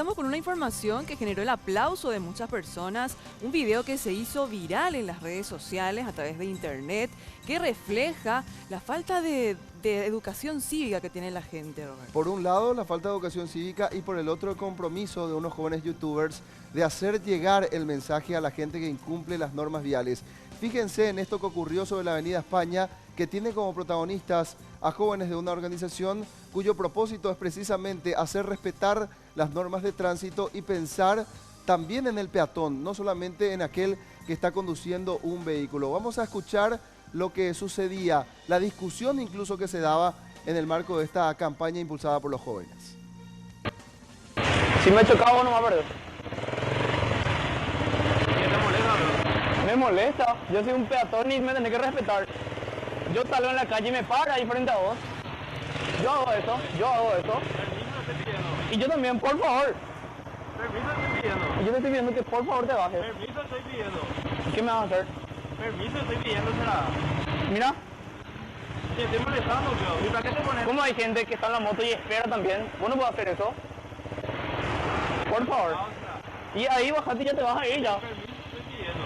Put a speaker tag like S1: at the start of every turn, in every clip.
S1: comenzamos con una información que generó el aplauso de muchas personas, un video que se hizo viral en las redes sociales a través de internet, que refleja la falta de educación cívica que tiene la gente, Roberto.
S2: Por un lado, la falta de educación cívica y por el otro, el compromiso de unos jóvenes youtubers de hacer llegar el mensaje a la gente que incumple las normas viales. Fíjense en esto que ocurrió sobre la Avenida España, que tiene como protagonistas a jóvenes de una organización cuyo propósito es precisamente hacer respetar las normas de tránsito y pensar también en el peatón, no solamente en aquel que está conduciendo un vehículo. Vamos a escuchar lo que sucedía, la discusión incluso que se daba en el marco de esta campaña impulsada por los jóvenes.
S3: Si me he chocado, no me acuerdo. ¿Qué te molesta, bro? Me molesta. Yo soy un peatón y me tenés que respetar. Yo salgo en la calle y me para ahí frente a vos. Yo hago eso.
S4: Permiso estoy pidiendo.
S3: Y yo también, por favor.
S4: Permiso estoy pidiendo.
S3: Y yo te estoy pidiendo que por favor te bajes.
S4: Permiso estoy pidiendo.
S3: ¿Qué me vas a hacer?
S4: Permiso estoy pidiendo, será.
S3: Mira,
S4: Te estoy molestando, bro. ¿Y para qué te pones?
S3: ¿cómo hay gente que está en la moto y espera también? ¿Vos no puedes hacer eso? Por favor. Y ahí bajate y ya te vas a ir ya.
S4: Permiso estoy pidiendo.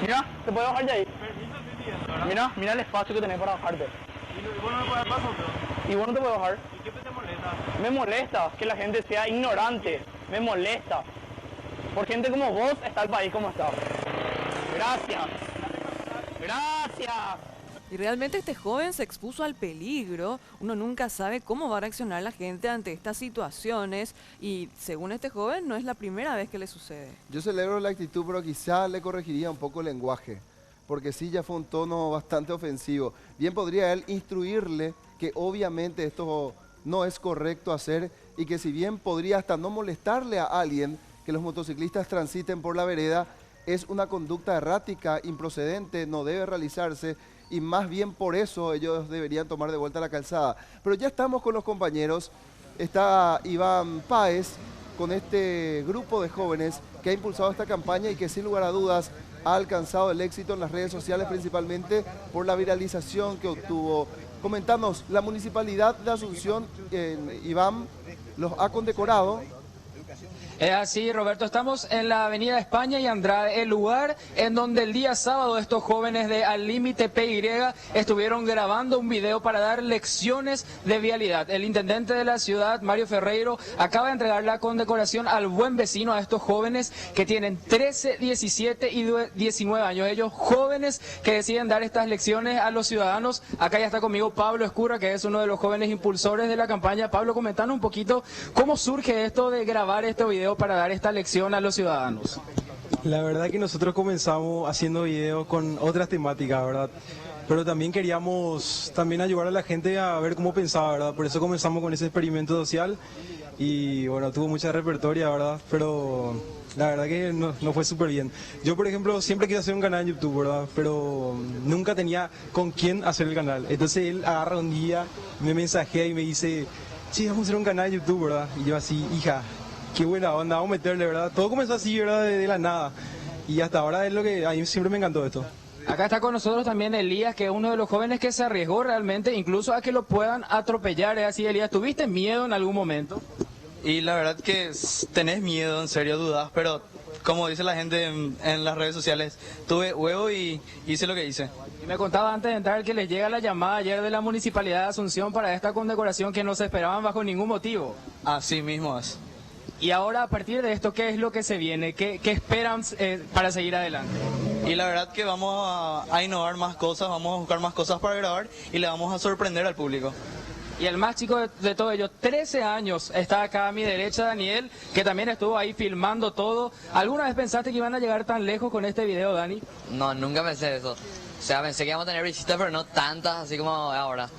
S3: Mira, te puedes bajar de ahí.
S4: Permiso estoy pidiendo, ¿verdad?
S3: Mira el espacio que tenés para bajarte.
S4: Y vos no me puedes dar paso, bro.
S3: Y vos no te puedes bajar.
S4: ¿Y qué te molesta?
S3: Me molesta que la gente sea ignorante. Me molesta. Por gente como vos está el país como está. Gracias. Gracias.
S1: Y realmente este joven se expuso al peligro. Uno nunca sabe cómo va a reaccionar la gente ante estas situaciones y según este joven no es la primera vez que le sucede.
S2: Yo celebro la actitud, pero quizá le corregiría un poco el lenguaje, porque sí ya fue un tono bastante ofensivo. Bien podría él instruirle que obviamente esto no es correcto hacer y que si bien podría hasta no molestarle a alguien que los motociclistas transiten por la vereda, es una conducta errática, improcedente, no debe realizarse y más bien por eso ellos deberían tomar de vuelta la calzada. Pero ya estamos con los compañeros, está Iván Páez con este grupo de jóvenes que ha impulsado esta campaña y que sin lugar a dudas ha alcanzado el éxito en las redes sociales, principalmente por la viralización que obtuvo. Comentanos, la Municipalidad de Asunción, Iván, los ha condecorado.
S5: Es así, Roberto, estamos en la Avenida España y Andrade, el lugar en donde el día sábado estos jóvenes de Al Límite PY estuvieron grabando un video para dar lecciones de vialidad. El intendente de la ciudad, Mario Ferreiro, acaba de entregar la condecoración al buen vecino a estos jóvenes que tienen 13, 17 y 19 años. Ellos jóvenes que deciden dar estas lecciones a los ciudadanos. Acá ya está conmigo Pablo Escurra, que es uno de los jóvenes impulsores de la campaña. Pablo, comentanos un poquito cómo surge esto de grabar este video para dar esta lección a los ciudadanos.
S6: La verdad que nosotros comenzamos haciendo videos con otras temáticas, ¿verdad? Pero también queríamos ayudar a la gente a ver cómo pensaba, ¿verdad? Por eso comenzamos con ese experimento social y bueno, tuvo mucha repertoria, ¿verdad? Pero la verdad que no fue súper bien. Yo, por ejemplo, siempre quise hacer un canal en YouTube, ¿verdad? Pero nunca tenía con quién hacer el canal. Entonces él agarra un día, me mensajea y me dice, sí, vamos a hacer un canal en YouTube, ¿verdad? Y yo así, hija, qué buena onda, vamos a meterle, ¿verdad? Todo comenzó así, ¿verdad? De la nada. Y hasta ahora es lo que a mí siempre me encantó esto.
S5: Acá está con nosotros también Elías, que es uno de los jóvenes que se arriesgó realmente, incluso a que lo puedan atropellar. ¿Es así, Elías? ¿Tuviste miedo en algún momento?
S7: Y la verdad que tenés miedo, en serio, dudas, pero como dice la gente en las redes sociales, tuve huevo y hice lo que hice.
S5: Y me contaba antes de entrar que les llega la llamada ayer de la Municipalidad de Asunción para esta condecoración que no se esperaban bajo ningún motivo.
S7: Así mismo es.
S5: Y ahora, a partir de esto, ¿qué es lo que se viene? ¿Qué esperan para seguir adelante?
S7: Y la verdad que vamos a innovar más cosas, vamos a buscar más cosas para grabar y le vamos a sorprender al público.
S5: Y el más chico de todos ellos, 13 años, está acá a mi derecha, Daniel, que también estuvo ahí filmando todo. ¿Alguna vez pensaste que iban a llegar tan lejos con este video, Dani?
S8: No, nunca pensé eso. O sea, pensé que íbamos a tener visitas, pero no tantas así como ahora.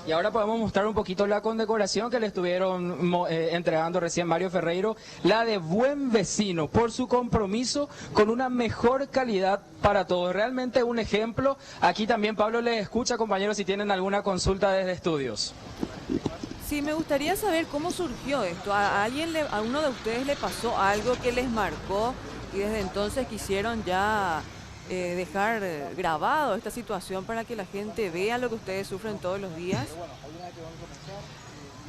S5: Y ahora podemos mostrar un poquito la condecoración que le estuvieron entregando recién Mario Ferreiro, la de buen vecino, por su compromiso con una mejor calidad para todos. Realmente un ejemplo. Aquí también Pablo les escucha, compañeros, si tienen alguna consulta desde estudios.
S1: Sí, me gustaría saber cómo surgió esto. ¿A uno de ustedes le pasó algo que les marcó y desde entonces quisieron ya dejar grabado esta situación para que la gente vea lo que ustedes sufren todos los días?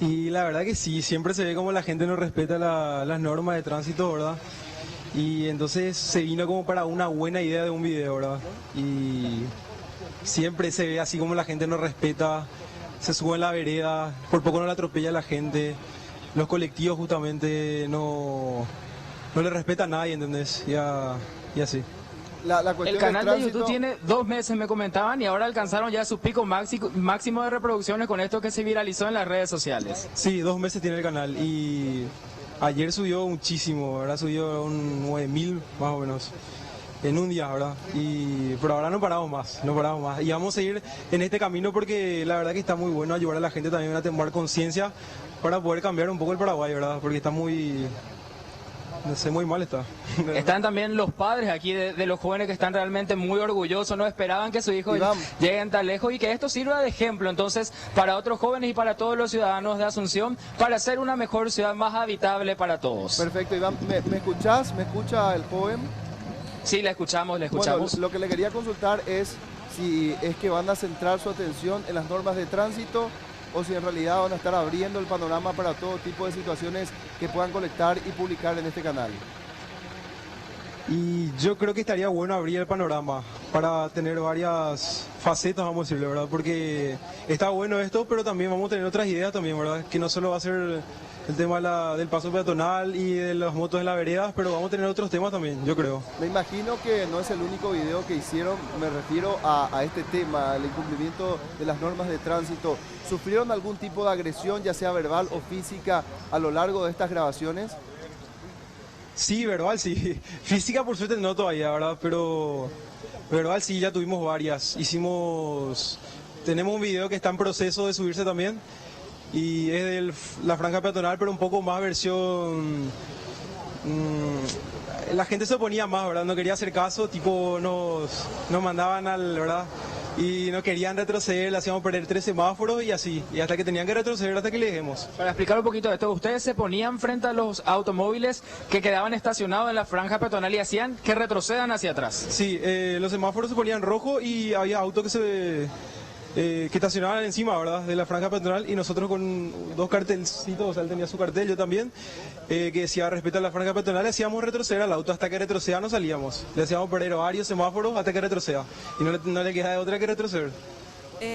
S6: Y la verdad que sí, siempre se ve como la gente no respeta las normas de tránsito, ¿verdad? Y entonces se vino como para una buena idea de un video, ¿verdad? Y siempre se ve así como la gente no respeta, se sube en la vereda, por poco no la atropella la gente, los colectivos justamente no le respeta a nadie, ¿entendés? Y así.
S2: La
S5: El
S2: cuestión
S5: canal
S2: del
S5: de YouTube
S2: tránsito,
S5: tiene 2 meses, me comentaban, y ahora alcanzaron ya su pico máximo de reproducciones con esto que se viralizó en las redes sociales.
S6: Sí, 2 meses tiene el canal y ayer subió muchísimo, ¿verdad? Subió un 9.000 más o menos en un día, ¿verdad? Pero ahora no paramos más. Y vamos a seguir en este camino porque la verdad que está muy bueno ayudar a la gente también a tomar conciencia para poder cambiar un poco el Paraguay, ¿verdad? Porque está muy... No sé, muy mal está.
S5: Están también los padres aquí de los jóvenes que están realmente muy orgullosos, no esperaban que su hijo llegue tan lejos y que esto sirva de ejemplo entonces para otros jóvenes y para todos los ciudadanos de Asunción para hacer una mejor ciudad más habitable para todos.
S2: Perfecto, Iván, ¿me escuchás? ¿Me escucha el joven?
S5: Sí, le escuchamos.
S2: Bueno, lo que le quería consultar es si es que van a centrar su atención en las normas de tránsito o si en realidad van a estar abriendo el panorama para todo tipo de situaciones que puedan colectar y publicar en este canal.
S6: Y yo creo que estaría bueno abrir el panorama para tener varias facetas, vamos a decirle, ¿verdad? Porque está bueno esto, pero también vamos a tener otras ideas también, ¿verdad? Que no solo va a ser el tema del paso peatonal y de las motos en la vereda, pero vamos a tener otros temas también, yo creo.
S2: Me imagino que no es el único video que hicieron, me refiero a este tema, el incumplimiento de las normas de tránsito. ¿Sufrieron algún tipo de agresión, ya sea verbal o física, a lo largo de estas grabaciones?
S6: Sí, verbal sí. Física por suerte no todavía, ¿verdad? Pero verbal sí, ya tuvimos varias. Tenemos un video que está en proceso de subirse también. Y es de la franja peatonal, pero un poco más versión... la gente se oponía más, ¿verdad? No quería hacer caso, tipo nos mandaban ¿verdad? Y no querían retroceder, le hacíamos perder 3 semáforos y así. Y hasta que tenían que retroceder hasta que le dejemos.
S5: Para explicar un poquito de esto, ustedes se ponían frente a los automóviles que quedaban estacionados en la franja peatonal y hacían que retrocedan hacia atrás.
S6: Sí, los semáforos se ponían rojo y había autos que estacionaban encima, ¿verdad? De la franja peatonal y nosotros con 2 cartelcitos, o sea, él tenía su cartel, yo también, que decía respeta la franja peatonal, le hacíamos retroceder al auto hasta que retroceda, no salíamos. Le hacíamos perder varios semáforos hasta que retroceda y no le queda de otra que retroceder.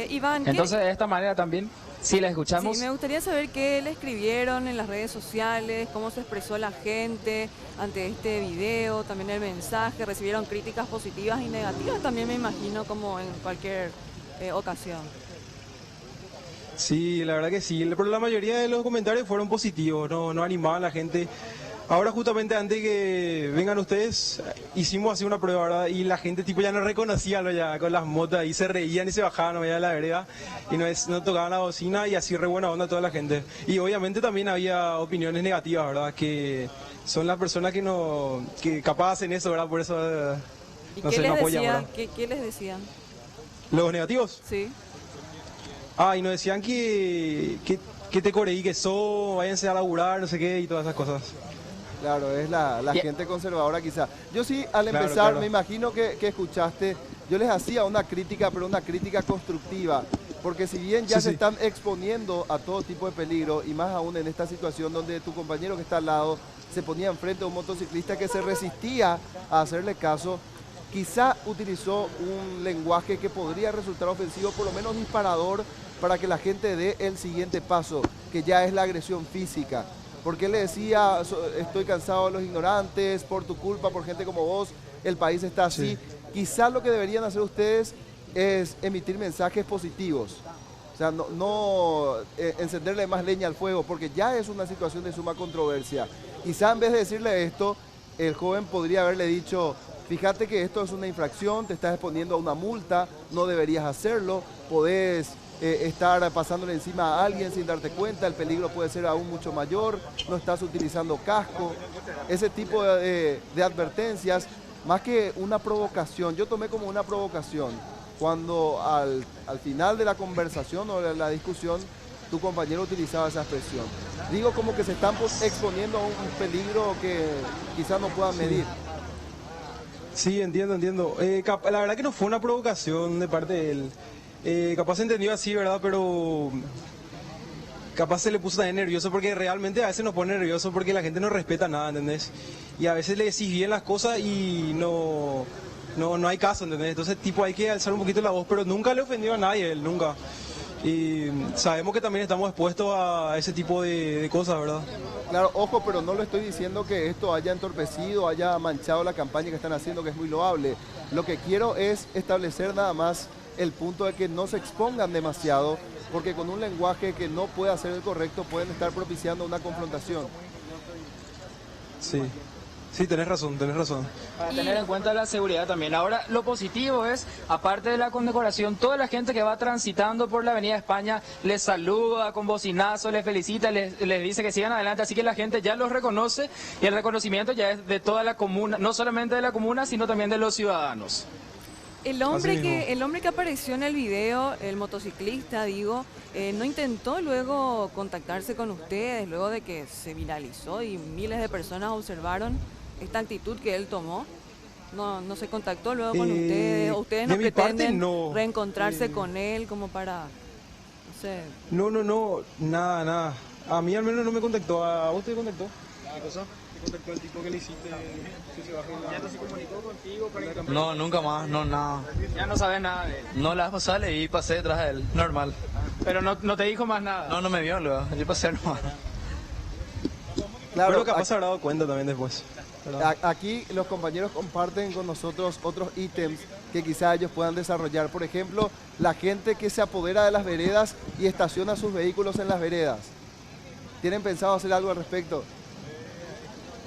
S1: Iván,
S5: entonces de esta manera también, sí, la escuchamos.
S1: Sí, me gustaría saber qué le escribieron en las redes sociales, cómo se expresó la gente ante este video, también el mensaje, recibieron críticas positivas y negativas, también me imagino como en cualquier ocasión.
S6: Sí, la verdad que sí, pero la mayoría de los comentarios fueron positivos, no animaban a la gente. Ahora justamente antes que vengan ustedes, hicimos así una prueba, ¿verdad? Y la gente tipo ya nos reconocía, ¿no? Ya con las motos y se reían y se bajaban allá de la vereda y no tocaban la bocina y así re buena onda toda la gente. Y obviamente también había opiniones negativas, ¿verdad? Que son las personas que capaz hacen eso, ¿verdad? Por eso
S1: ¿Y
S6: no
S1: qué
S6: se
S1: les
S6: nos apoyan,
S1: decían?
S6: ¿verdad?
S1: ¿Qué les decían?
S6: ¿Los negativos?
S1: Sí.
S6: Y nos decían que te coreí, que váyanse a laburar, no sé qué, y todas esas cosas.
S2: Claro, es la gente conservadora quizá. Yo sí, al empezar,
S6: claro.
S2: Me imagino que escuchaste, yo les hacía una crítica, pero una crítica constructiva. Porque si bien ya se están exponiendo a todo tipo de peligro, y más aún en esta situación donde tu compañero que está al lado se ponía enfrente a un motociclista que se resistía a hacerle caso, quizá utilizó un lenguaje que podría resultar ofensivo, por lo menos disparador, para que la gente dé el siguiente paso, que ya es la agresión física. Porque él le decía, estoy cansado de los ignorantes, por tu culpa, por gente como vos, el país está así. Sí. Quizá lo que deberían hacer ustedes es emitir mensajes positivos. O sea, no encenderle más leña al fuego, porque ya es una situación de suma controversia. Quizá en vez de decirle esto, el joven podría haberle dicho: fíjate que esto es una infracción, te estás exponiendo a una multa, no deberías hacerlo, podés estar pasándole encima a alguien sin darte cuenta, el peligro puede ser aún mucho mayor, no estás utilizando casco. Ese tipo de advertencias, más que una provocación, yo tomé como una provocación cuando al final de la conversación o de la discusión tu compañero utilizaba esa expresión. Digo, como que se están exponiendo a un peligro que quizás no puedan medir.
S6: Sí, entiendo. La verdad que no fue una provocación de parte de él. Capaz se entendió así, ¿verdad? Pero capaz se le puso también nervioso porque realmente a veces nos pone nervioso porque la gente no respeta nada, ¿entendés? Y a veces le decís bien las cosas y no hay caso, ¿entendés? Entonces, tipo, hay que alzar un poquito la voz, pero nunca le ofendió a nadie, él, nunca. Y sabemos que también estamos expuestos a ese tipo de cosas, ¿verdad?
S2: Claro, ojo, pero no lo estoy diciendo que esto haya entorpecido, haya manchado la campaña que están haciendo, que es muy loable. Lo que quiero es establecer nada más el punto de que no se expongan demasiado, porque con un lenguaje que no pueda ser el correcto pueden estar propiciando una confrontación.
S6: Sí, tenés razón.
S5: Para tener en cuenta la seguridad también. Ahora, lo positivo es, aparte de la condecoración, toda la gente que va transitando por la Avenida España les saluda con bocinazo, les felicita, les dice que sigan adelante. Así que la gente ya los reconoce y el reconocimiento ya es de toda la comuna, no solamente de la comuna, sino también de los ciudadanos.
S1: El hombre que apareció en el video, el motociclista, digo, no intentó luego contactarse con ustedes, luego de que se viralizó y miles de personas observaron esta actitud que él tomó. No se contactó luego con ustedes, o ustedes no pretenden reencontrarse con él como para, no sé.
S6: No, nada. A mí al menos no me contactó. ¿A vos te contactó? ¿Qué cosa? ¿Te contactó el tipo que le hiciste? ¿Ya no se comunicó contigo para que
S7: No, nunca más, no, nada.
S5: Ya no sabes nada de él.
S7: No, la pasada le vi y pasé detrás de él, normal.
S5: Pero no te dijo más nada.
S7: No me vio luego, yo pasé nomás.
S2: Claro,
S6: pero capaz se habrá dado cuenta también después.
S2: Aquí los compañeros comparten con nosotros otros ítems que quizá ellos puedan desarrollar. Por ejemplo, la gente que se apodera de las veredas y estaciona sus vehículos en las veredas. ¿Tienen pensado hacer algo al respecto?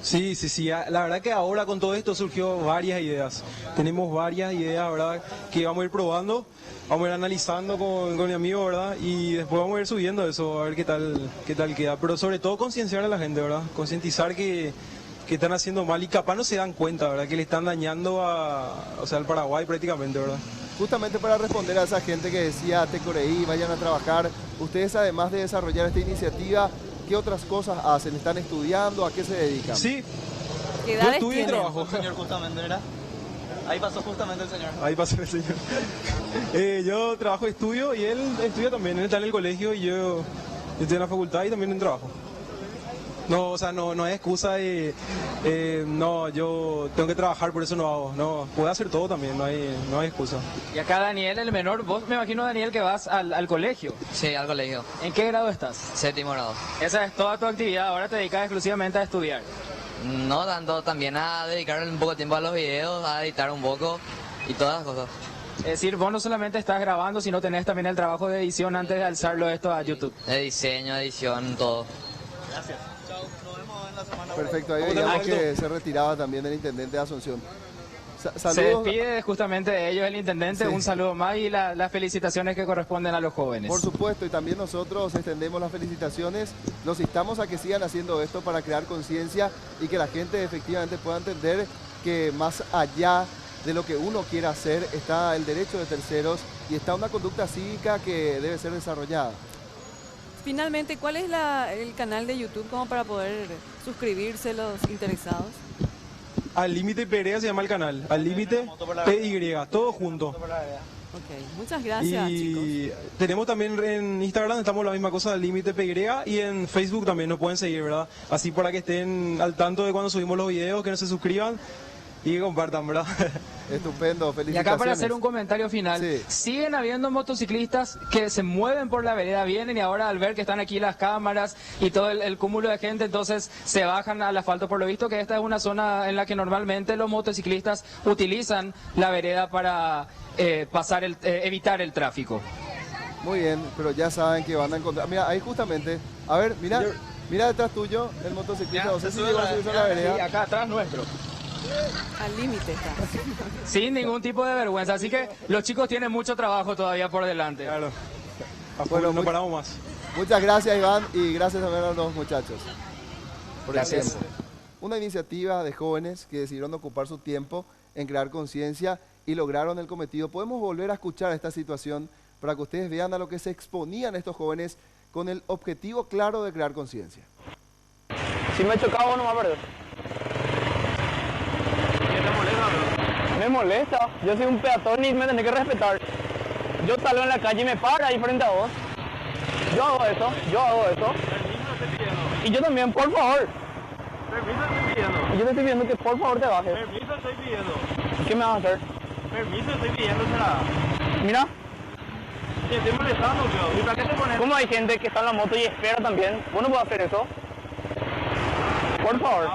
S6: Sí. La verdad que ahora con todo esto surgió varias ideas. Tenemos varias ideas, ¿verdad? Que vamos a ir probando, vamos a ir analizando con mi amigo, ¿verdad? Y después vamos a ir subiendo eso, a ver qué tal queda. Pero sobre todo concienciar a la gente, ¿verdad? Concientizar que están haciendo mal y capaz no se dan cuenta, ¿verdad? Que le están dañando al Paraguay prácticamente, ¿verdad?
S2: Justamente para responder a esa gente que decía Tecoreí, vayan a trabajar, ustedes además de desarrollar esta iniciativa, ¿qué otras cosas hacen? ¿Están estudiando? ¿A qué se dedican?
S6: Sí,
S1: ¿Qué
S6: yo
S1: edades
S6: estudio y
S1: tienen?
S6: trabajo.
S7: El señor justamente, ¿verdad? Ahí pasó justamente el señor.
S6: Ahí pasó el señor. Yo trabajo y estudio y él estudia también. Él está en el colegio y yo estoy en la facultad y también en trabajo. No, o sea, no es excusa de, no, yo tengo que trabajar, por eso no hago. No, puedo hacer todo también, no hay excusa.
S5: Y acá Daniel, el menor, vos me imagino, Daniel, que vas al colegio.
S8: Sí, al colegio.
S5: ¿En qué grado estás?
S8: 7º grado.
S5: Esa es toda tu actividad, ahora te dedicas exclusivamente a estudiar.
S8: No tanto, también a dedicar un poco de tiempo a los videos, a editar un poco y todas las cosas.
S5: Es decir, vos no solamente estás grabando, sino tenés también el trabajo de edición antes de alzarlo esto a YouTube.
S8: De diseño, edición, todo.
S7: Gracias. Chao, nos vemos en la semana.
S2: Perfecto, ahí veíamos que se retiraba también el intendente de Asunción.
S5: Se
S2: Saludos.
S5: despide justamente de ellos el intendente,
S2: Sí.
S5: Un saludo más y las felicitaciones que corresponden a los jóvenes.
S2: Por supuesto, y también nosotros extendemos las felicitaciones, los instamos a que sigan haciendo esto para crear conciencia y que la gente efectivamente pueda entender que más allá de lo que uno quiera hacer está el derecho de terceros y está una conducta cívica que debe ser desarrollada.
S1: Finalmente, ¿cuál es el canal de YouTube como para poder suscribirse los interesados?
S6: Al Límite PY se llama el canal. Al Límite PY, todo junto.
S1: Ok, muchas gracias, chicos.
S6: Y tenemos también en Instagram, estamos la misma cosa, Al Límite PY, y en Facebook también nos pueden seguir, ¿verdad? Así para que estén al tanto de cuando subimos los videos, que no se suscriban y que compartan, ¿verdad?
S2: Estupendo,
S5: Y
S2: felicitaciones.
S5: acá para hacer un comentario final,
S2: Sí.
S5: siguen habiendo motociclistas que se mueven por la vereda, vienen y ahora al ver que están aquí las cámaras y todo el cúmulo de gente, entonces se bajan al asfalto, por lo visto que esta es una zona en la que normalmente los motociclistas utilizan la vereda para evitar el tráfico.
S2: Muy bien, pero ya saben que van a encontrar. Mira, ahí justamente, a ver, mira detrás tuyo el motociclista, no sé si llegó a subirse a la
S5: Sí,
S2: vereda.
S5: acá atrás nuestro.
S1: Al límite está.
S5: Sin ningún tipo de vergüenza, así que los chicos tienen mucho trabajo todavía por delante.
S6: Claro.
S2: Bueno,
S6: no paramos más.
S2: Muchas gracias, Iván, y gracias también a los muchachos por el
S5: Gracias.
S2: tiempo. Una iniciativa de jóvenes que decidieron ocupar su tiempo en crear conciencia y lograron el cometido. Podemos volver a escuchar esta situación para que ustedes vean a lo que se exponían estos jóvenes con el objetivo claro de crear conciencia.
S3: Si me he chocado, no me acuerdo.
S4: ¿Qué te molesta, bro?
S3: Me molesta. Yo soy un peatón y me tenés que respetar. Yo salgo en la calle y me para ahí frente a vos. Yo hago eso.
S4: Permiso te estoy pidiendo.
S3: Y yo también, por favor.
S4: Permiso te estoy pidiendo.
S3: Y yo te estoy pidiendo que por favor te bajes.
S4: Permiso estoy pidiendo.
S3: ¿Qué me vas a hacer?
S4: Permiso estoy pidiendo, será.
S3: Mira,
S4: Te estoy molestando, yo. ¿Y para qué te pones?
S3: ¿cómo hay gente que está en la moto y espera también? ¿Vos no puedes hacer eso? Por favor.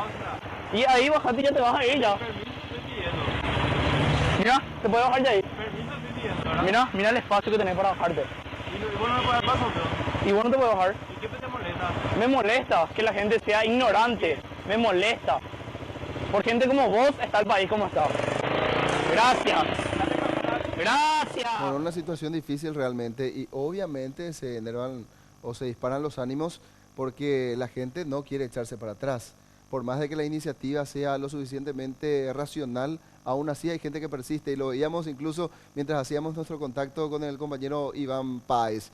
S3: Y ahí bajate y ya te vas a ir ya.
S4: Permiso estoy pidiendo.
S3: Mira, te puedes bajar de ahí.
S4: Permiso estoy pidiendo, ¿verdad?
S3: Mira el espacio que tenés para bajarte.
S4: Y vos no me puedes dar paso, yo.
S3: Y vos no te puedes bajar.
S4: ¿Y qué te molesta?
S3: Me molesta que la gente sea ignorante. Me molesta. Por gente como vos está el país como está. Gracias. Gracias.
S2: Bueno, una situación difícil realmente y obviamente se enervan o se disparan los ánimos porque la gente no quiere echarse para atrás. Por más de que la iniciativa sea lo suficientemente racional, aún así hay gente que persiste y lo veíamos incluso mientras hacíamos nuestro contacto con el compañero Iván Páez.